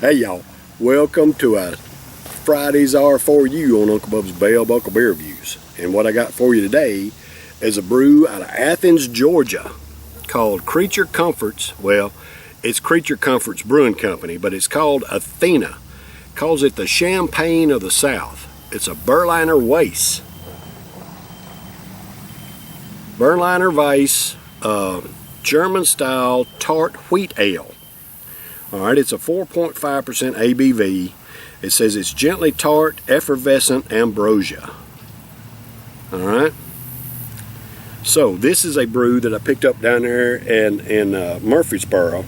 Hey y'all, welcome to a Friday's R4U on Uncle Bub's Bell Buckle Beer Reviews. And what I got for you today is a brew out of Athens, Georgia called Creature Comforts. Well, it's Creature Comforts Brewing Company, but it's called Athena. Calls it the Champagne of the South. It's a Berliner Weiss. Berliner Weiss, German style tart wheat ale. Alright, it's a 4.5% ABV. It says it's gently tart, effervescent ambrosia. Alright. So, this is a brew that I picked up down there in Murfreesboro.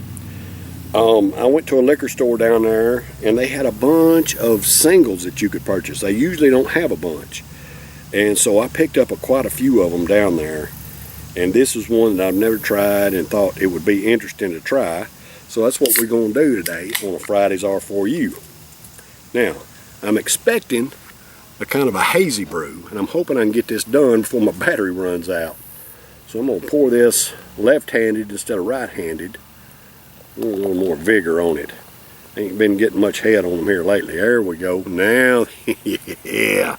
I went to a liquor store down there, and they had a bunch of singles that you could purchase. They usually don't have a bunch. And so I picked up quite a few of them down there. And this is one that I've never tried and thought it would be interesting to try. So that's what we're going to do today on a Friday's R4U. Now, I'm expecting a kind of a hazy brew, and I'm hoping I can get this done before my battery runs out. So I'm going to pour this left-handed instead of right-handed. A little more vigor on it. Ain't been getting much head on them here lately. There we go. Now, yeah.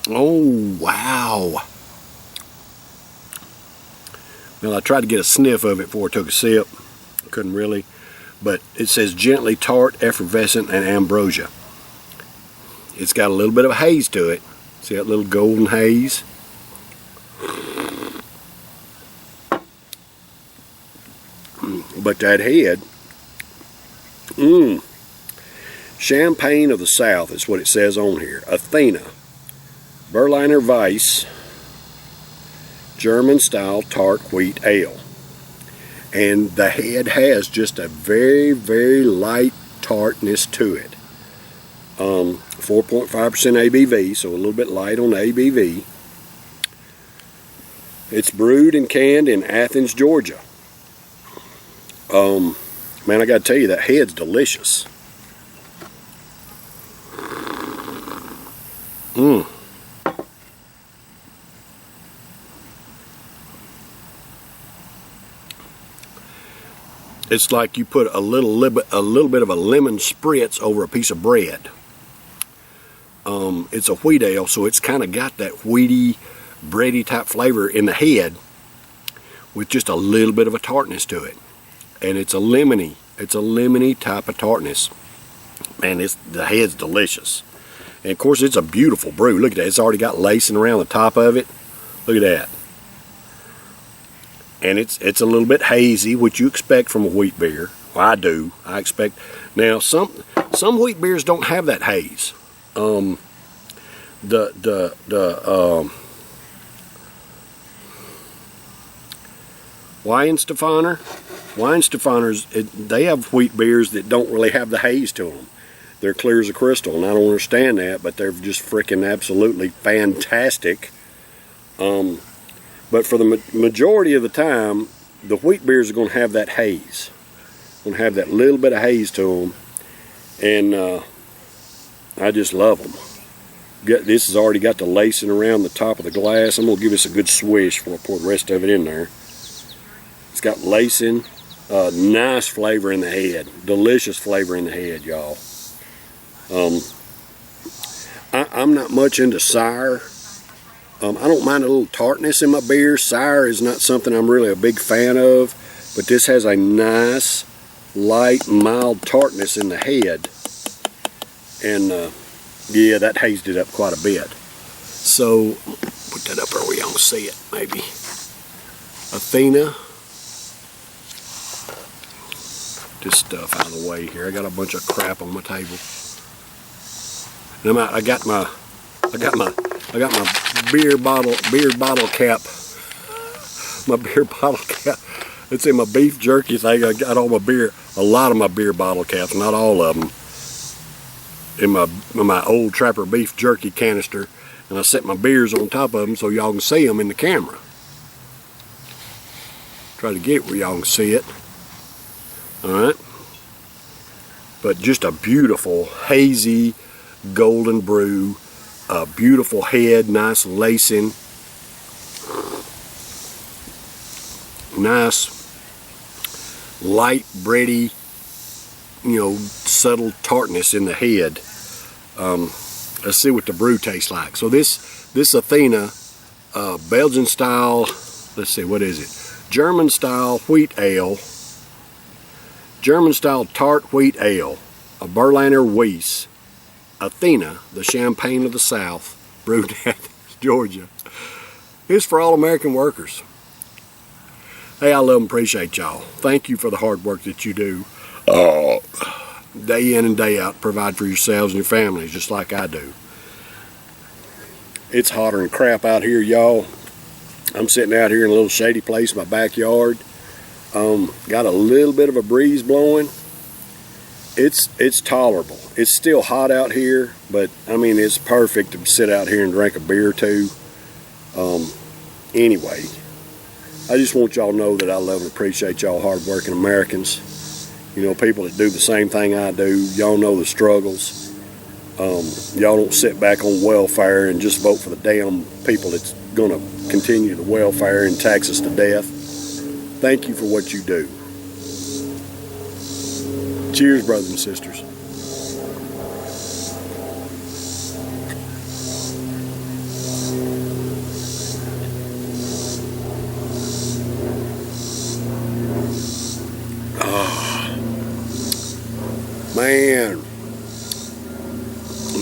Oh, wow. Well, I tried to get a sniff of it before I took a sip. Couldn't really. But it says gently tart, effervescent, and ambrosia. It's got a little bit of a haze to it. See that little golden haze? But that head, Champagne of the South is what it says on here. Athena, Berliner Weiss, German style tart wheat ale. And the head has just a very, very light tartness to it. 4.5% ABV, so a little bit light on the ABV. It's brewed and canned in Athens, Georgia. Man, I gotta tell you, that head's delicious. It's like you put a little bit of a lemon spritz over a piece of bread. It's a wheat ale, so it's kind of got that wheaty, bready type flavor in the head with just a little bit of a tartness to it. And it's a lemony type of tartness. And the head's delicious. And of course, it's a beautiful brew. Look at that. It's already got lacing around the top of it. Look at that. And it's a little bit hazy, which you expect from a wheat beer. Well, I do. I expect. Now, some wheat beers don't have that haze. Weihenstephaner's, they have wheat beers that don't really have the haze to them. They're clear as a crystal, and I don't understand that, but they're just freaking absolutely fantastic. But for the majority of the time, the wheat beers are going to have that haze. Going to have that little bit of haze to them, and I just love them. This has already got the lacing around the top of the glass. I'm going to give this a good swish before I pour the rest of it in there. It's got lacing, nice flavor in the head, delicious flavor in the head, y'all. I'm not much into sour. I don't mind a little tartness in my beer. Sour is not something I'm really a big fan of, but this has a nice, light, mild tartness in the head. And yeah, that hazed it up quite a bit. So, put that up where we don't see it, maybe. Athena. This stuff out of the way here. I got a bunch of crap on my table. And I got my beer bottle cap. My beer bottle cap. It's in my beef jerky thing. I got all my beer, a lot of my beer bottle caps, not all of them, in my old Trapper beef jerky canister, and I set my beers on top of them so y'all can see them in the camera. Try to get where y'all can see it. Alright. But just a beautiful, hazy, golden brew. A beautiful head, nice lacing. nice, light, bready, subtle tartness in the head. Let's see what the brew tastes like. So this Athena Belgian style, let's see, what is it? German style wheat ale. German style tart wheat ale. A Berliner Weiss. Athena, the champagne of the South, brewed at Georgia. It's for all American workers. Hey, I love and appreciate y'all. Thank you for the hard work that you do. Day in and day out, provide for yourselves and your families, just like I do. It's hotter than crap out here, y'all. I'm sitting out here in a little shady place in my backyard. Got a little bit of a breeze blowing. It's tolerable. It's still hot out here, but I mean, it's perfect to sit out here and drink a beer or two. Anyway, I just want y'all to know that I love and appreciate y'all hardworking Americans. People that do the same thing I do. Y'all know the struggles. Y'all don't sit back on welfare and just vote for the damn people that's going to continue the welfare and tax us to death. Thank you for what you do. Cheers, brothers and sisters. Man,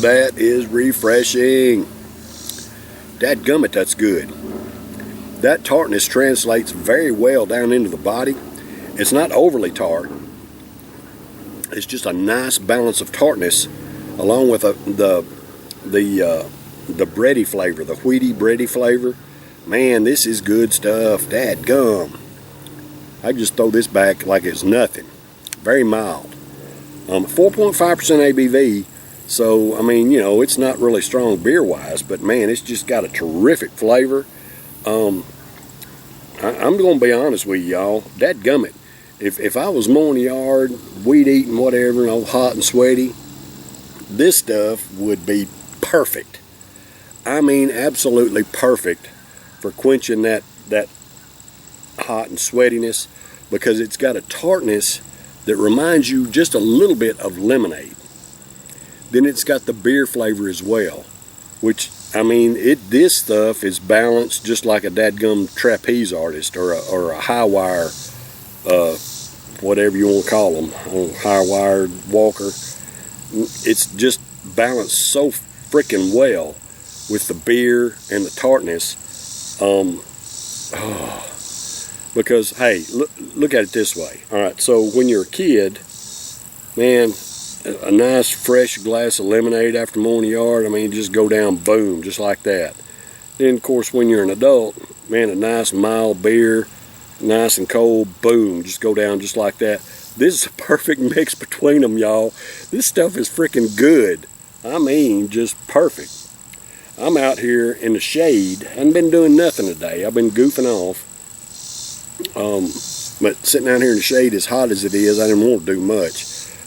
that is refreshing. Dadgummit, that's good. That tartness translates very well down into the body. It's not overly tart. It's just a nice balance of tartness, along with the bready flavor, the wheaty bready flavor. Man, this is good stuff. Dadgum. I just throw this back like it's nothing. Very mild. 4.5% ABV, so I mean, it's not really strong beer-wise, but man, it's just got a terrific flavor. I'm going to be honest with y'all. Dadgummit. If I was mowing the yard, weed eating, whatever, hot and sweaty, this stuff would be perfect. I mean, absolutely perfect for quenching that hot and sweatiness, because it's got a tartness that reminds you just a little bit of lemonade. Then it's got the beer flavor as well, which, I mean, this stuff is balanced just like a dadgum trapeze artist or a high wire, whatever you want to call them, high wire walker. It's just balanced so freaking well with the beer and the tartness. Because, hey, look at it this way. All right, so when you're a kid, man, a nice fresh glass of lemonade after mowing the yard, I mean, just go down, boom, just like that. Then, of course, when you're an adult, man, a nice mild beer, nice and cold, boom, just go down just like that. This is a perfect mix between them, y'all. This stuff is freaking good. I mean, just perfect. I'm out here in the shade. I haven't been doing nothing today. I've been goofing off. But sitting out here in the shade, as hot as it is, I didn't want to do much.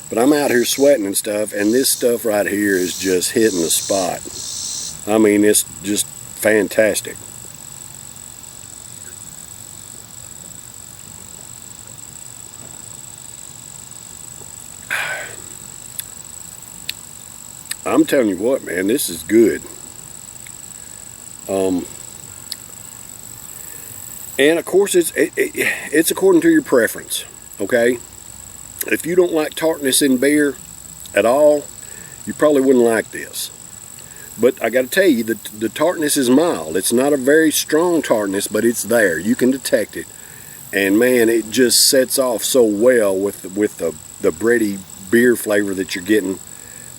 But I'm out here sweating and stuff, and this stuff right here is just hitting the spot. I mean, it's just fantastic. I'm telling you what, man, this is good. And of course, it's according to your preference, okay? If you don't like tartness in beer at all, you probably wouldn't like this. But I got to tell you, the tartness is mild. It's not a very strong tartness, but it's there. You can detect it. And man, it just sets off so well with the bready beer flavor that you're getting.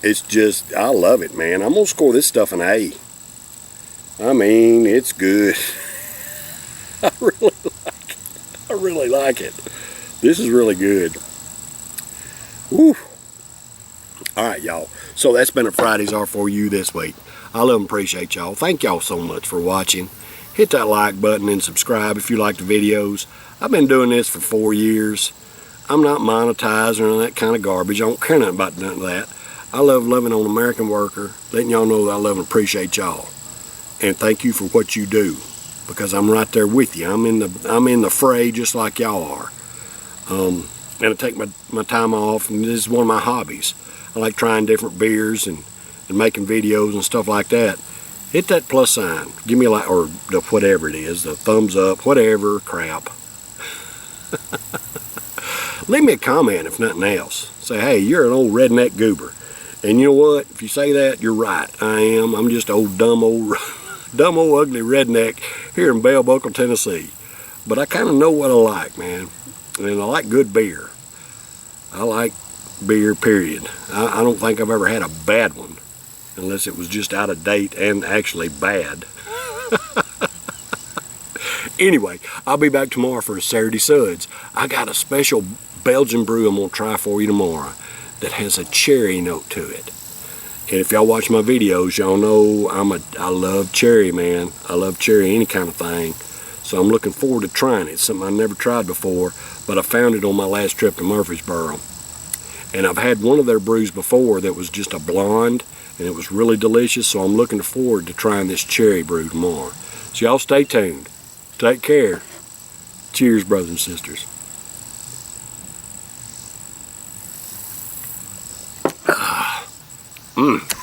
It's just, I love it, man. I'm going to score this stuff an A. I mean, it's good. I really like it. This is really good. Woo. Alright, y'all. So that's been a Friday's R4U this week. I love and appreciate y'all. Thank y'all so much for watching. Hit that like button and subscribe if you like the videos. I've been doing this for 4 years. I'm not monetized or that kind of garbage. I don't care nothing about none of that. I love loving on American worker, letting y'all know that I love and appreciate y'all. And thank you for what you do. because I'm right there with you. I'm in the fray just like y'all are. And I take my time off, and this is one of my hobbies. I like trying different beers and making videos and stuff like that. Hit that plus sign. Give me a like, or the whatever it is, the thumbs up, whatever crap. Leave me a comment if nothing else. Say, hey, you're an old redneck goober. And you know what? If you say that, you're right. I am. I'm just old dumb old ugly redneck here in Bell Buckle, Tennessee. But I kind of know what I like, man. And I like good beer. I like beer, period. I don't think I've ever had a bad one, unless it was just out of date and actually bad. Anyway, I'll be back tomorrow for a Saturday Suds. I got a special Belgian brew I'm going to try for you tomorrow that has a cherry note to it. And if y'all watch my videos, y'all know I love cherry, man. I love cherry, any kind of thing. So I'm looking forward to trying it. It's something I never tried before, but I found it on my last trip to Murfreesboro. And I've had one of their brews before that was just a blonde, and it was really delicious, so I'm looking forward to trying this cherry brew tomorrow. So y'all stay tuned. Take care. Cheers, brothers and sisters. Mmm.